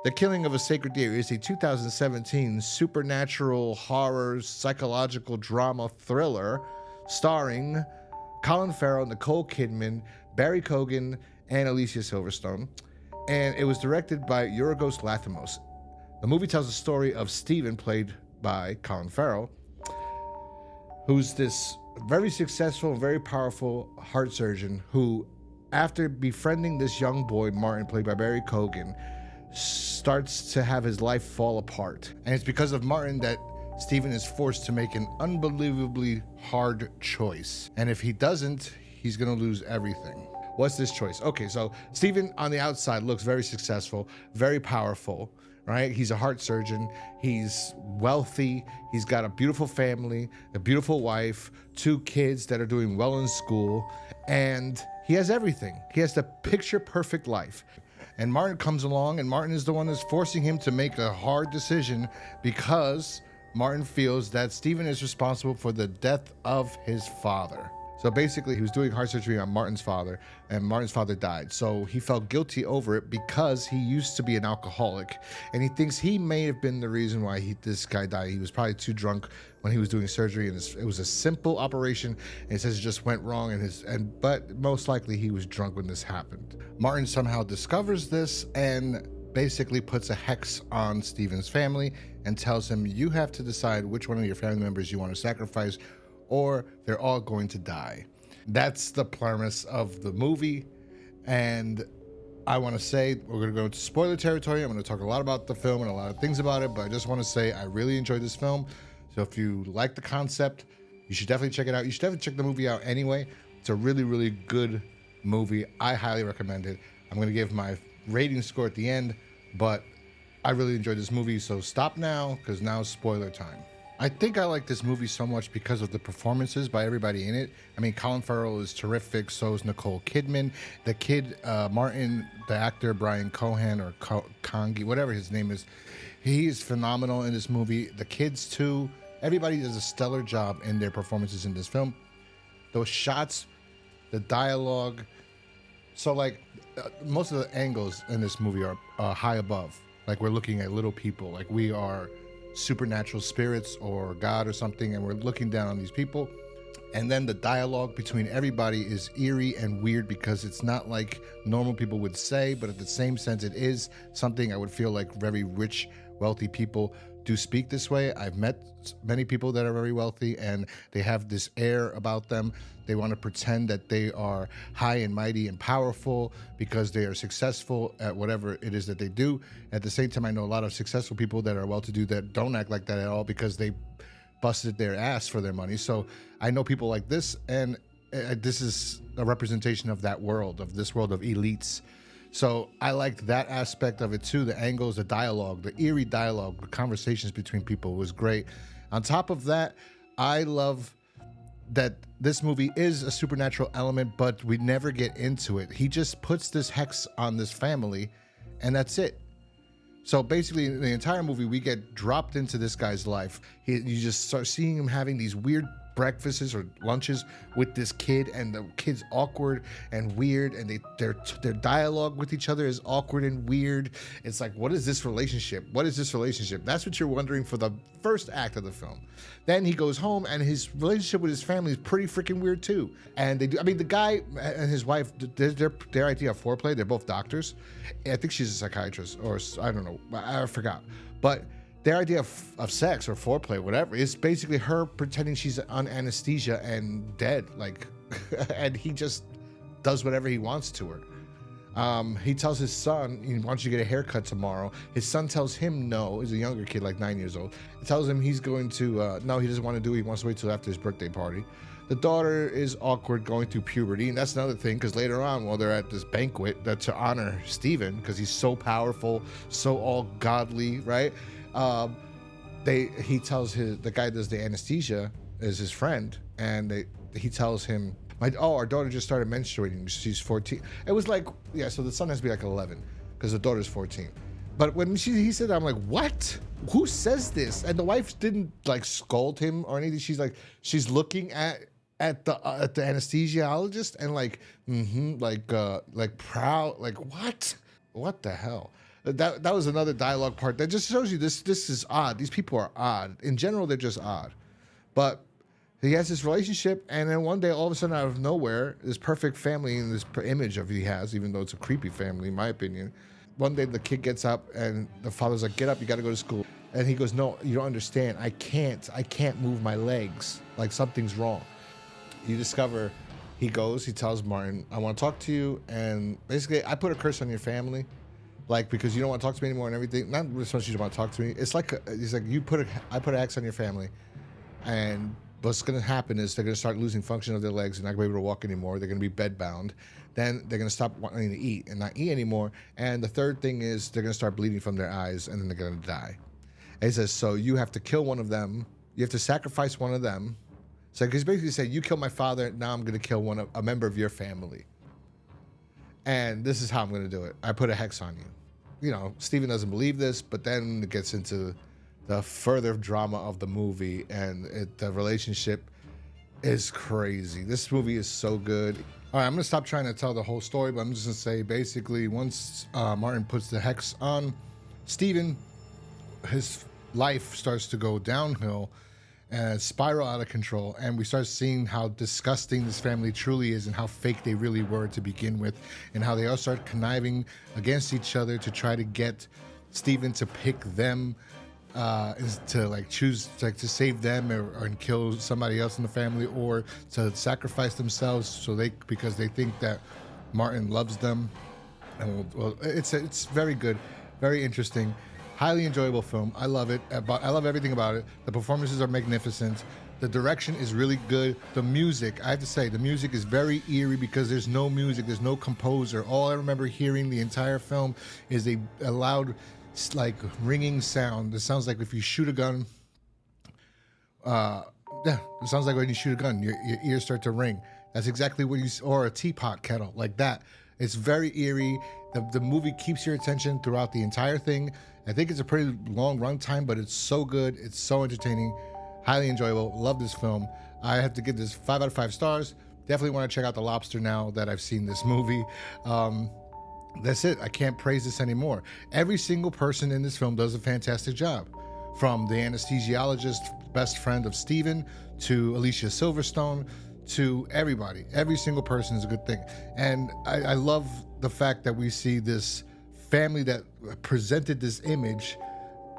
The Killing of a Sacred Deer is a 2017 supernatural horror psychological drama thriller starring Colin Farrell, Nicole Kidman, Barry Cogan, and Alicia Silverstone. And it was directed by Yorgos Lanthimos. The movie tells the story of Stephen, played by Colin Farrell, who's this very successful and very powerful heart surgeon who, after befriending this young boy, Martin, played by Barry Cogan, starts to have his life fall apart. And it's because of Martin that Stephen is forced to make an unbelievably hard choice. And if he doesn't, he's gonna lose everything. What's this choice? Okay, so Stephen on the outside looks very successful, very powerful, right? He's a heart surgeon, he's wealthy, he's got a beautiful family, a beautiful wife, 2 kids that are doing well in school, and he has everything. He has the picture perfect life. And Martin comes along, and Martin is the one that's forcing him to make a hard decision because Martin feels that Stephen is responsible for the death of his father. So basically, he was doing heart surgery on Martin's father, and Martin's father died. So he felt guilty over it because he used to be an alcoholic, and he thinks he may have been the reason why this guy died. He was probably too drunk when he was doing surgery, and it was a simple operation, and he says it just went wrong, but most likely he was drunk when this happened. Martin somehow discovers this and basically puts a hex on Stephen's family and tells him, you have to decide which one of your family members you want to sacrifice, or they're all going to die. That's the premise of the movie. And I want to say, we're going to go into spoiler territory. I'm going to talk a lot about the film and a lot of things about it, but I just want to say I really enjoyed this film. So if you like the concept, you should definitely check it out. You should definitely check the movie out anyway. It's a really, really good movie. I highly recommend it. I'm going to give my rating score at the end, but I really enjoyed this movie. So stop now, because now is spoiler time. I think I like this movie so much because of the performances by everybody in it. I mean, Colin Farrell is terrific, so is Nicole Kidman. The kid, Martin, the actor, Brian Cohan, or Kongi, whatever his name is, he is phenomenal in this movie. The kids, too. Everybody does a stellar job in their performances in this film. Those shots, the dialogue. So, like, most of the angles in this movie are high above. Like, we're looking at little people. Like, we are supernatural spirits or God or something, and we're looking down on these people. And then the dialogue between everybody is eerie and weird because it's not like normal people would say, but at the same sense it is something I would feel like very rich, wealthy people do speak this way. I've met many people that are very wealthy, and they have this air about them. They want to pretend that they are high and mighty and powerful because they are successful at whatever it is that they do. At the same time, I know a lot of successful people that are well-to-do that don't act like that at all because they busted their ass for their money. So I know people like this, and this is a representation of that world, of this world of elites. So I liked that aspect of it too. The angles, the dialogue, the eerie dialogue, the conversations between people was great. On top of that, I love that this movie is a supernatural element, but we never get into it. He just puts this hex on this family, and that's it. So basically, in the entire movie, we get dropped into this guy's life. You just start seeing him having these weird breakfasts or lunches with this kid, and the kid's awkward and weird, and their dialogue with each other is awkward and weird. It's like, what is this relationship? What is this relationship? That's what you're wondering for the first act of the film. Then he goes home, and his relationship with his family is pretty freaking weird too. And the guy and his wife, their idea of foreplay, they're both doctors. I think she's a psychiatrist, or I don't know, I forgot. But their idea of sex or foreplay, whatever, is basically her pretending she's on anesthesia and dead, like, and he just does whatever he wants to her. He tells his son he wants you to get a haircut tomorrow. His son tells him no. He's a younger kid, like 9 years old. He tells him he's going to, no, he doesn't want to do it. He wants to wait till after his birthday party. The daughter is awkward going through puberty, and that's another thing, because later on, while they're at this banquet to honor Stephen, because he's so powerful, so all godly, right? He tells the guy that does the anesthesia is his friend, and he tells him, our daughter just started menstruating. She's 14. It was like, yeah, so the son has to be like 11 because the daughter's 14. But when he said, I'm like, what? Who says this? And the wife didn't like scold him or anything. She's looking at the anesthesiologist and like proud, like what? What the hell? That was another dialogue part that just shows you this is odd. These people are odd. In general, they're just odd. But he has this relationship, and then one day, all of a sudden, out of nowhere, this perfect family and this image of he has, even though it's a creepy family, in my opinion. One day, the kid gets up, and the father's like, "Get up, you got to go to school." And he goes, "No, you don't understand. I can't move my legs. Like something's wrong." You discover, he goes, he tells Martin, "I want to talk to you, and basically, I put a curse on your family." Like, because you don't want to talk to me anymore and everything. Not so much you don't want to talk to me. It's like, he's like, I put an X on your family. And what's going to happen is they're going to start losing function of their legs. They're not going to be able to walk anymore. They're going to be bed bound. Then they're going to stop wanting to eat and not eat anymore. And the third thing is they're going to start bleeding from their eyes, and then they're going to die. And he says, so you have to kill one of them. You have to sacrifice one of them. So he's basically saying, you killed my father. Now I'm going to kill a member of your family. And this is how I'm going to do it. I put a hex on you. You know, Steven doesn't believe this, but then it gets into the further drama of the movie, and the relationship is crazy. This movie is so good. All right, I'm going to stop trying to tell the whole story, but I'm just going to say, basically, once Martin puts the hex on Steven, his life starts to go downhill and spiral out of control, and we start seeing how disgusting this family truly is and how fake they really were to begin with, and how they all start conniving against each other to try to get Steven to pick them, to like choose like to save them or and kill somebody else in the family, or to sacrifice themselves because they think that Martin loves them. And well, it's very good, very interesting. Highly enjoyable film. I love it. I love everything about it. The performances are magnificent. The direction is really good. The music, I have to say, the music is very eerie because there's no music, there's no composer. All I remember hearing the entire film is a loud, like, ringing sound. It sounds like if you shoot a gun. Yeah, it sounds like when you shoot a gun, your ears start to ring. That's exactly what or a teapot kettle, like that. It's very eerie. The movie keeps your attention throughout the entire thing. I think it's a pretty long run time, but it's so good. It's so entertaining, highly enjoyable. Love this film. I have to give this 5 out of 5 stars. Definitely want to check out The Lobster now that I've seen this movie. That's it. I can't praise this anymore. Every single person in this film does a fantastic job. From the anesthesiologist, best friend of Steven, to Alicia Silverstone, to everybody. Every single person is a good thing. And I love the fact that we see this family that presented this image,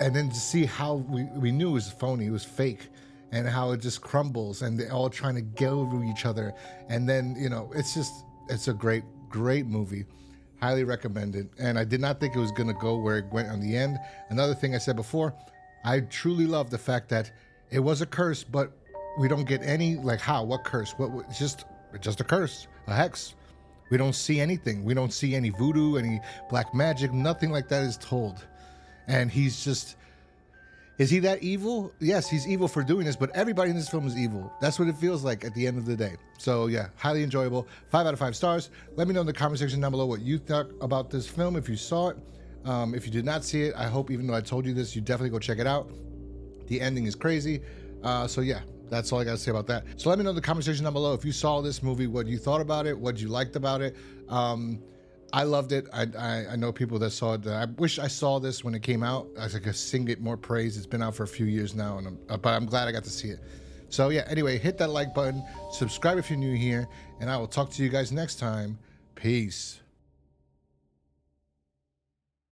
and then to see how we knew it was phony, it was fake, and how it just crumbles, and they're all trying to get over each other. And then, you know, it's a great movie. Highly recommended. And I did not think it was going to go where it went on the end. Another thing I said before, I truly love the fact that it was a curse, but we don't get any, like, what curse? It's just a curse, a hex. We don't see anything. We don't see any voodoo, any black magic. Nothing like that is told. And is he that evil? Yes, he's evil for doing this, but everybody in this film is evil. That's what it feels like at the end of the day. So yeah, highly enjoyable. 5 out of 5 stars. Let me know in the comment section down below what you thought about this film, if you saw it. If you did not see it, I hope, even though I told you this, you definitely go check it out. The ending is crazy. So yeah. That's all I got to say about that. So let me know in the comment section down below if you saw this movie, what you thought about it, what you liked about it. I loved it. I know people that saw it. I wish I saw this when it came out. I could sing it more praise. It's been out for a few years now, but I'm glad I got to see it. So yeah, anyway, hit that like button, subscribe if you're new here, and I will talk to you guys next time. Peace.